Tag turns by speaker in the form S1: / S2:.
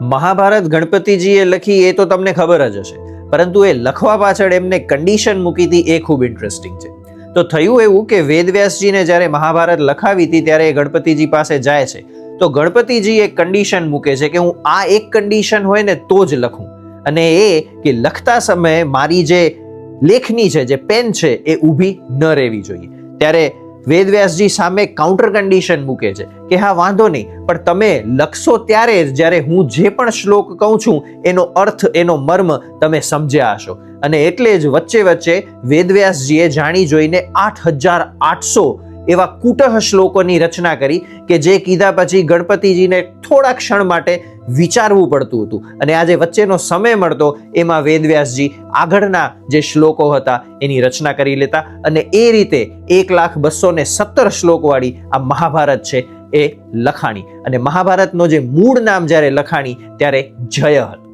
S1: મહાભારત ગણપતિજીએ લખી એ તો તમને ખબર જ હશે, પરંતુ એ લખવા પાછળ એમને કન્ડિશન મૂકી હતી એ ખૂબ ઇન્ટરેસ્ટિંગ છે. તો થયું એવું કે વેદવ્યાસજીને જ્યારે મહાભારત લખાવી હતી ત્યારે એ ગણપતિજી પાસે જાય છે, તો ગણપતિજી એક કન્ડિશન મૂકે છે કે હું આ એક કન્ડિશન હોય ને તો જ લખું, અને એ કે લખતા સમયે મારી જે લેખની છે, જે પેન છે, એ ઊભી ન રહેવી જોઈએ. ત્યારે વેદવ્યાસજી સામે કાઉન્ટર કન્ડિશન મૂકે છે કે હા વાંધો નહીં, પણ તમે લખશો ત્યારે જ જ્યારે હું જે પણ શ્લોક કહું છું એનો અર્થ, એનો મર્મ તમે સમજ્યા હશો. અને એટલે જ વચ્ચે વચ્ચે વેદવ્યાસજીએ જાણી જોઈને 8800 એવા કુટહ શ્લોકોની રચના કરી કે જે કીધા પછી ગણપતિજીને થોડા ક્ષણ માટે વિચારવું પડતું હતું. અને આ જે વચ્ચેનો સમય મળતો એમાં વેદવ્યાસજી આગળના જે શ્લોકો હતા એની રચના કરી લેતા, અને એ રીતે 1,217 શ્લોકવાળી આ મહાભારત છે એ લખાણી. અને મહાભારતનો જે મૂળ નામ જ્યારે લખાણી ત્યારે જય હતું.